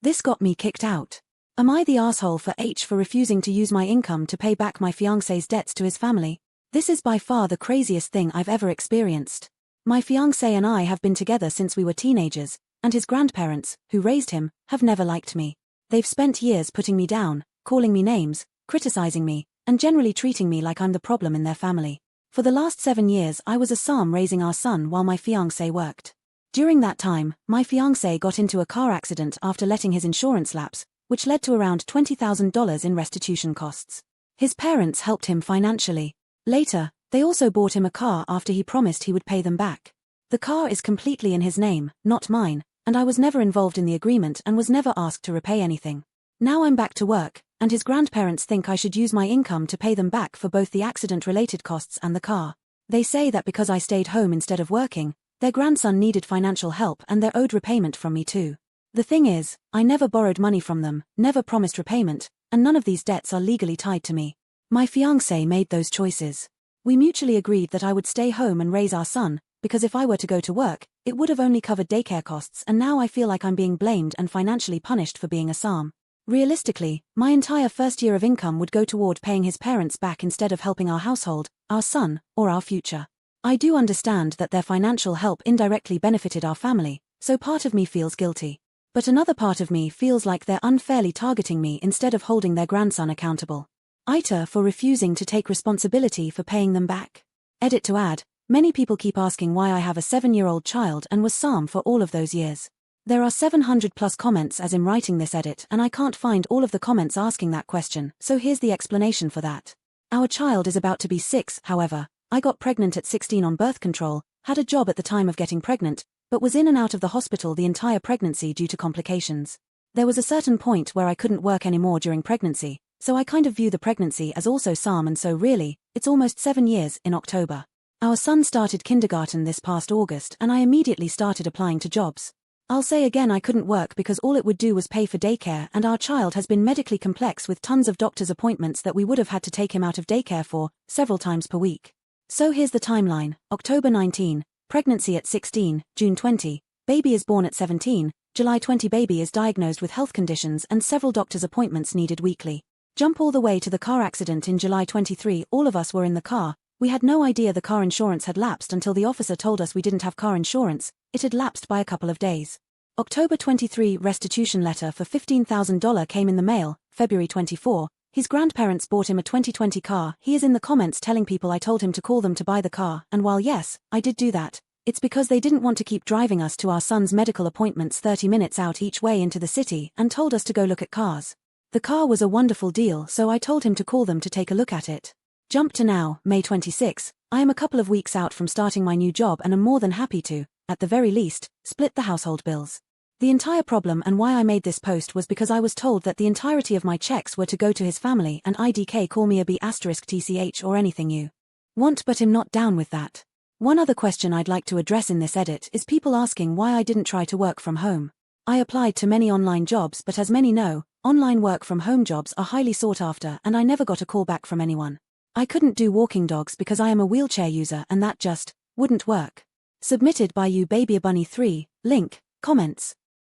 This got me kicked out. Am I the asshole for refusing to use my income to pay back my fiancé's debts to his family? This is by far the craziest thing I've ever experienced. My fiancé and I have been together since we were teenagers, and his grandparents, who raised him, have never liked me. They've spent years putting me down, calling me names, criticizing me, and generally treating me like I'm the problem in their family. For the last 7 years I was a Psalm raising our son while my fiancé worked. During that time, my fiancé got into a car accident after letting his insurance lapse, which led to around $20,000 in restitution costs. His parents helped him financially. Later, they also bought him a car after he promised he would pay them back. The car is completely in his name, not mine, and I was never involved in the agreement and was never asked to repay anything. Now I'm back to work, and his grandparents think I should use my income to pay them back for both the accident-related costs and the car. They say that because I stayed home instead of working, their grandson needed financial help and they're owed repayment from me too. The thing is, I never borrowed money from them, never promised repayment, and none of these debts are legally tied to me. My fiancé made those choices. We mutually agreed that I would stay home and raise our son, because if I were to go to work, it would have only covered daycare costs, and now I feel like I'm being blamed and financially punished for being a Psalm. Realistically, my entire first year of income would go toward paying his parents back instead of helping our household, our son, or our future. I do understand that their financial help indirectly benefited our family, so part of me feels guilty. But another part of me feels like they're unfairly targeting me instead of holding their grandson accountable. AITAH for refusing to take responsibility for paying them back. Edit to add, many people keep asking why I have a 7-year-old child and was Psalm for all of those years. There are 700 plus comments as I'm writing this edit, and I can't find all of the comments asking that question, so here's the explanation for that. Our child is about to be 6, however. I got pregnant at 16 on birth control, had a job at the time of getting pregnant, but was in and out of the hospital the entire pregnancy due to complications. There was a certain point where I couldn't work anymore during pregnancy, so I kind of view the pregnancy as also Psalm, and so really, it's almost 7 years in October. Our son started kindergarten this past August and I immediately started applying to jobs. I'll say again, I couldn't work because all it would do was pay for daycare, and our child has been medically complex with tons of doctor's appointments that we would have had to take him out of daycare for, several times per week. So here's the timeline: October 19, pregnancy at 16, June 20, baby is born at 17, July 20 baby is diagnosed with health conditions and several doctor's appointments needed weekly. Jump all the way to the car accident in July 23, all of us were in the car. We had no idea the car insurance had lapsed until the officer told us we didn't have car insurance. It had lapsed by a couple of days. October 23 restitution letter for $15,000 came in the mail. February 24, his grandparents bought him a 2020 car. He is in the comments telling people I told him to call them to buy the car, and while yes, I did do that, it's because they didn't want to keep driving us to our son's medical appointments 30 minutes out each way into the city and told us to go look at cars. The car was a wonderful deal, so I told him to call them to take a look at it. Jump to now, May 26. I am a couple of weeks out from starting my new job and am more than happy to, at the very least, split the household bills. The entire problem and why I made this post was because I was told that the entirety of my checks were to go to his family, and IDK call me a B*TCH or anything you want, but I'm not down with that. One other question I'd like to address in this edit is people asking why I didn't try to work from home. I applied to many online jobs, but as many know, online work from home jobs are highly sought after, and I never got a call back from anyone. I couldn't do walking dogs because I am a wheelchair user and that just wouldn't work. Submitted by you Baby Bunny 3, link, comments.